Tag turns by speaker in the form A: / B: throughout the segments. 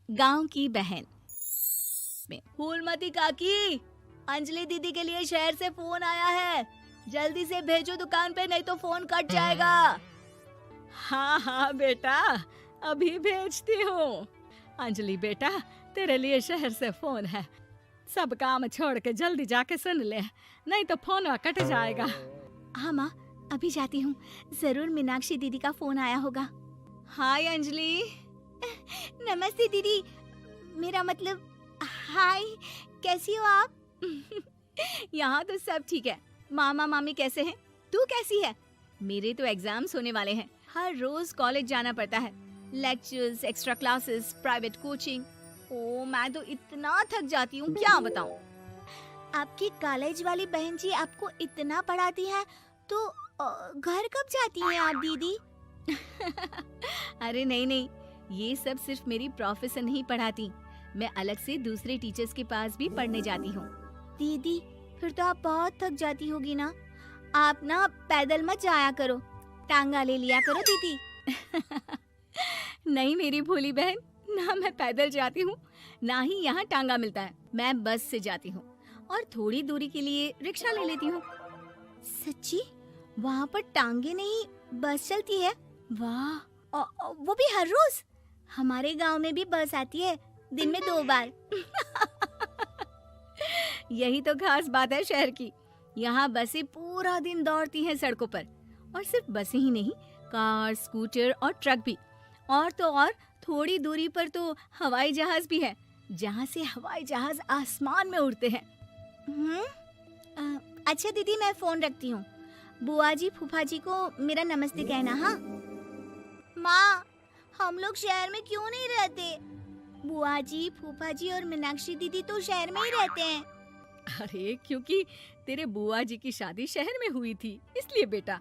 A: गांव की बहन में। फूलमती काकी, अंजलि दीदी के लिए शहर से फोन आया है, जल्दी से भेजो दुकान पे, नहीं तो फोन कट जाएगा। हाँ हाँ बेटा, अभी भेजती हूँ। अंजलि बेटा, तेरे लिए शहर से फोन है, सब काम छोड़ के जल्दी जाके सुन ले, नहीं तो फोन कट जाएगा। हाँ माँ, अभी जाती हूँ, जरूर मीनाक्षी दीदी का फोन आया होगा। हाय अंजलि। नमस्ते दीदी, मेरा मतलब हाय, कैसी हो आप? यहाँ तो सब ठीक है। मामा मामी कैसे हैं? तू कैसी है? मेरे तो एग्जाम्स होने वाले हैं, हर रोज कॉलेज जाना पड़ता है, lectures, extra classes, private coaching. ओ मैं तो इतना थक जाती हूँ, क्या बताऊँ। आपकी कॉलेज वाली बहन जी आपको इतना पढ़ाती है, तो घर कब जाती हैं आप दीदी? अरे नहीं नहीं, ये सब सिर्फ मेरी प्रोफेसर नहीं पढ़ाती, मैं अलग से दूसरे टीचर्स के पास भी पढ़ने जाती हूँ। दीदी फिर तो आप बहुत थक जाती होगी ना, आप ना पैदल मत जाया करो, टांगा ले लिया करो दीदी। नहीं मेरी भोली बहन, ना मैं पैदल जाती हूँ, ना ही यहाँ टांगा मिलता है, मैं बस से जाती हूँ और थोड़ी दूरी के लिए रिक्शा ले लेती हूँ। सच्ची? वहाँ पर टांगे नहीं बस चलती है? वाह, वो भी हर रोज? हमारे गांव में भी बस आती है, दिन में 2 बार। यही तो खास बात है शहर की, यहाँ बसें पूरा दिन दौड़ती हैं सड़कों पर, और सिर्फ बसें ही नहीं, कार, स्कूटर और ट्रक भी, और तो और थोड़ी दूरी पर तो हवाई जहाज भी है, जहाँ से हवाई जहाज आसमान में उड़ते हैं। अच्छा दीदी, मैं फोन रखती हूँ, बुआ जी फूफा जी को मेरा नमस्ते कहना। हाँ माँ, हम लोग शहर में क्यों नहीं रहते? बुआ जी, फूफा जी और मीनाक्षी दीदी तो शहर में ही रहते हैं। अरे क्योंकि तेरे बुआ जी की शादी शहर में हुई थी, इसलिए बेटा।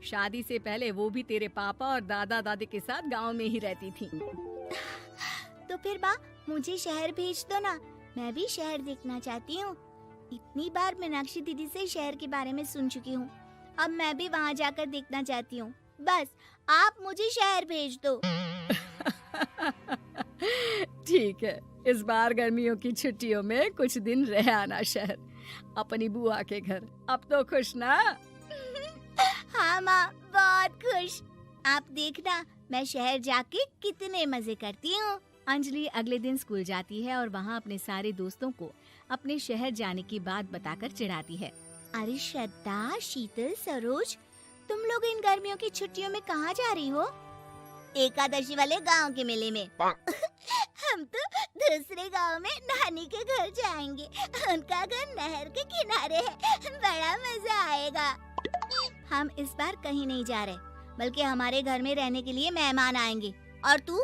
A: शादी से पहले वो भी तेरे पापा और दादा दादी के साथ गांव में ही रहती थी। तो फिर माँ, मुझे शहर भेज दो ना, मैं भी शहर देखना चाहती हूँ। इतनी बार मीनाक्षी दीदी से शहर के बारे में सुन चुकी हूँ, अब मैं भी वहाँ जाकर देखना चाहती हूँ। बस आप मुझे शहर भेज दो। ठीक है, इस बार गर्मियों की छुट्टियों में कुछ दिन रह आना शहर, अपनी बुआ के घर। अब तो खुश ना? हाँ माँ, बहुत खुश। आप देखना मैं शहर जाके कितने मजे करती हूँ। अंजलि अगले दिन स्कूल जाती है और वहाँ अपने सारे दोस्तों को अपने शहर जाने की बात बताकर चिढ़ाती है। अरे श्रद्धा, शीतल, सरोज, तुम लोग इन गर्मियों की छुट्टियों में कहाँ जा रही हो? एकादशी वाले गांव के मेले में। हम तो दूसरे गांव में नानी के घर जाएंगे, उनका घर नहर के किनारे है, बड़ा मजा आएगा। हम इस बार कहीं नहीं जा रहे, बल्कि हमारे घर में रहने के लिए मेहमान आएंगे। और तू?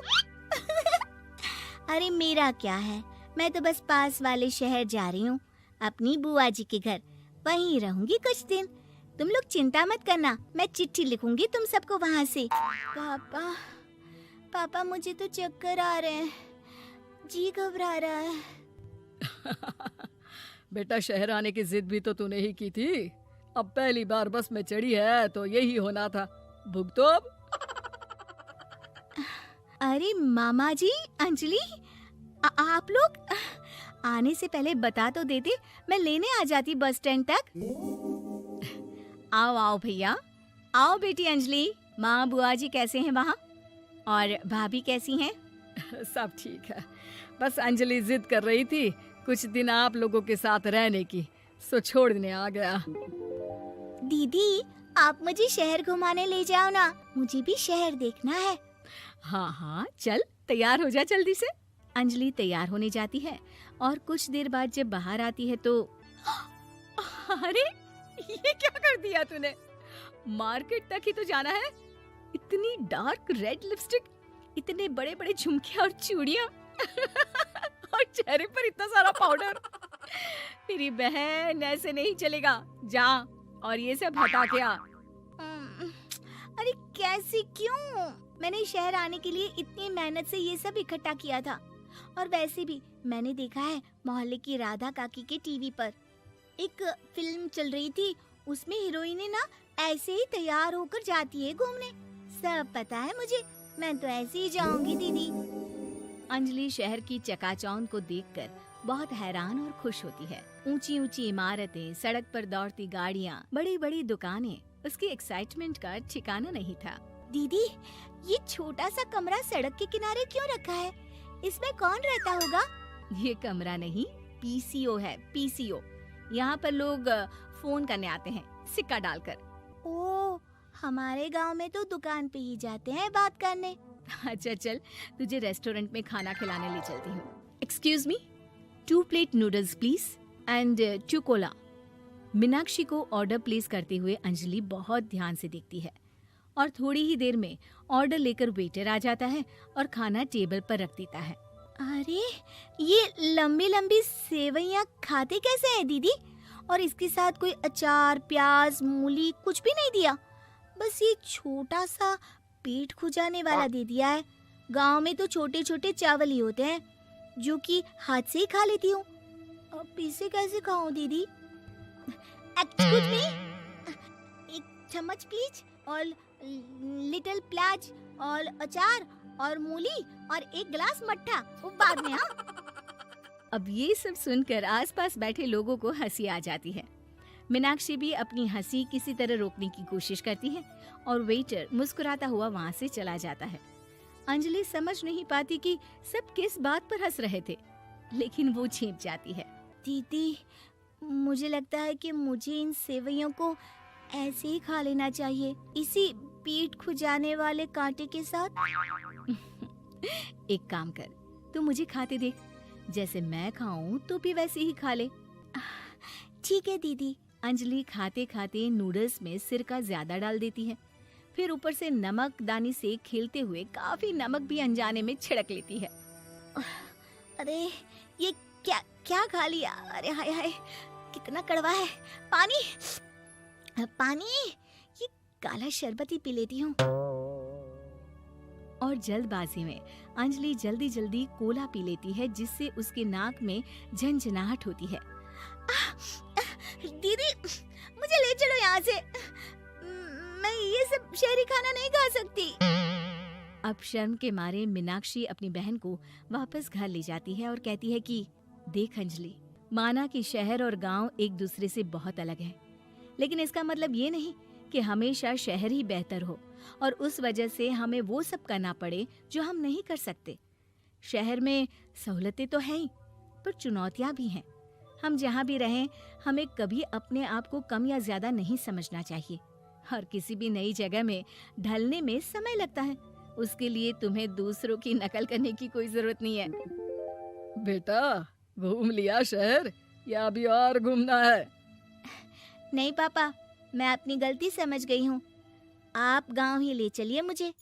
A: अरे मेरा क्या है, मैं तो बस पास वाले शहर जा रही हूँ, अपनी बुआ जी के घर, वहीं रहूंगी कुछ दिन। तुम लोग चिंता मत करना, मैं चिट्ठी लिखूंगी तुम सबको वहाँ से। पापा मुझे तो चक्कर आ रहे हैं, जी घबरा रहा है। बेटा, शहर आने की जिद भी तो तूने ही की थी, अब पहली बार बस में चढ़ी है तो यही होना था, भुगतो अब। अरे मामा जी, अंजलि, आप लोग आने से पहले बता तो देते, मैं लेने आ जाती बस स्टैंड तक। आओ आओ भैया, आओ बेटी अंजलि। माँ बुआ जी कैसे हैं वहाँ, और भाभी कैसी हैं? सब ठीक है, बस अंजलि जिद कर रही थी कुछ दिन आप लोगों के साथ रहने की, सो छोड़ने आ गया। दीदी, आप मुझे शहर घुमाने ले जाओ ना, मुझे भी शहर देखना है। हाँ हाँ चल, तैयार हो जा जल्दी से। अंजलि तैयार होने जाती है और कुछ देर बाद जब बाहर आती है तो अरे ये क्या कर दिया तूने, मार्केट तक ही तो जाना है, इतनी डार्क रेड लिपस्टिक, इतने बड़े बड़े झुमके और चूड़ियां और चेहरे पर इतना सारा पाउडर। मेरी बहन, ऐसे नहीं चलेगा, जा और ये सब हटा के आ। अरे कैसे, क्यों? मैंने शहर आने के लिए इतनी मेहनत से ये सब इकट्ठा किया था, और वैसे भी मैंने देखा है मोहल्ले की राधा काकी के टीवी पर एक फिल्म चल रही थी, उसमें हीरोइनें ना ऐसे ही तैयार होकर जाती है घूमने। सब पता है मुझे, मैं तो ऐसे ही जाऊंगी दीदी। अंजलि शहर की चकाचौंध को देखकर बहुत हैरान और खुश होती है। ऊंची ऊंची इमारतें, सड़क पर दौड़ती गाड़ियाँ, बड़ी बड़ी दुकानें, उसकी एक्साइटमेंट का ठिकाना नहीं था।
B: दीदी, ये छोटा सा कमरा सड़क के किनारे क्यों रखा है? इसमें कौन रहता होगा?
A: ये कमरा नहीं, पीसीओ है, पीसीओ। यहाँ पर लोग फोन करने आते हैं, सिक्का डालकर।
B: ओह, हमारे गांव में तो दुकान पे ही जाते हैं बात करने।
A: अच्छा चल, तुझे रेस्टोरेंट में खाना खिलाने ले चलती हूँ। Excuse me, 2 plate noodles please and 2 Cola. Meenakshi को ऑर्डर प्लेस करते हुए अंजलि बहुत ध्यान से देखती है और थोड़ी ही देर में ऑर्डर लेकर वेटर आ जाता है और खाना टेबल पर रख देता है।
B: अरे, ये लंबी लंबी सेवइयाँ खाते कैसे हैं दीदी? और इसके साथ कोई अचार, प्याज, मूली कुछ भी नहीं दिया, बस ये छोटा सा पेट खुजाने वाला दे दिया है। गांव में तो छोटे छोटे चावल ही होते हैं जो कि हाथ से ही खा लेती हूँ। अब इसे कैसे खाऊं दीदी? एक्सक्यूज मी, एक चम्मच प्लीज, और लिटिल प्याज और अचार और मूली और एक गिलास मट्ठा, वो बाद में। हाँ,
A: अब ये सब सुनकर आसपास बैठे लोगों को हंसी आ जाती है। मीनाक्षी भी अपनी हंसी किसी तरह रोकने की कोशिश करती है और वेटर मुस्कुराता हुआ वहाँ से चला जाता है। अंजलि समझ नहीं पाती कि सब किस बात पर हंस रहे थे, लेकिन वो छिप जाती है।
B: दीदी, मुझे लगता है कि मुझे इन सेवइयों को ऐसे ही खा लेना चाहिए, इसी पेट खुजाने वाले कांटे के साथ।
A: एक काम कर, तू मुझे खाते देख, जैसे मैं खाऊं तो भी वैसे ही खा ले।
B: ठीक है दीदी।
A: अंजलि खाते खाते नूडल्स में सिरका ज्यादा डाल देती है, फिर ऊपर से नमक दानी से खेलते हुए काफी नमक भी अनजाने में छिड़क लेती है।
B: अरे, ये क्या क्या खा लिया? अरे हाय हाय, कितना कड़वा है। पानी पानी, ये काला शरबत ही पी लेती हूँ।
A: और जल्दबाजी में अंजलि जल्दी जल्दी कोला पी लेती है, जिससे उसके नाक में झंझनाहट होती है।
B: दीदी, मुझे ले चलो यहाँ से। मैं ये सब शहरी खाना नहीं खा सकती।
A: अब शर्म के मारे मीनाक्षी अपनी बहन को वापस घर ले जाती है और कहती है कि देख अंजलि, माना कि शहर और गांव एक दूसरे से बहुत अलग है, लेकिन इसका मतलब ये नहीं कि हमेशा शहर ही बेहतर हो और उस वजह से हमें वो सब करना पड़े जो हम नहीं कर सकते। शहर में सहूलतें तो हैं ही, पर चुनौतियां भी हैं। हम जहाँ भी रहें, हमें कभी अपने आप को कम या ज्यादा नहीं समझना चाहिए। और किसी भी नई जगह में ढलने में समय लगता है, उसके लिए तुम्हें दूसरों की नकल करने की कोई जरूरत नहीं है।
C: बेटा, घूम लिया शहर या अभी और घूमना है?
B: नहीं पापा, मैं अपनी गलती समझ गई हूँ। आप गांव ही ले चलिए मुझे।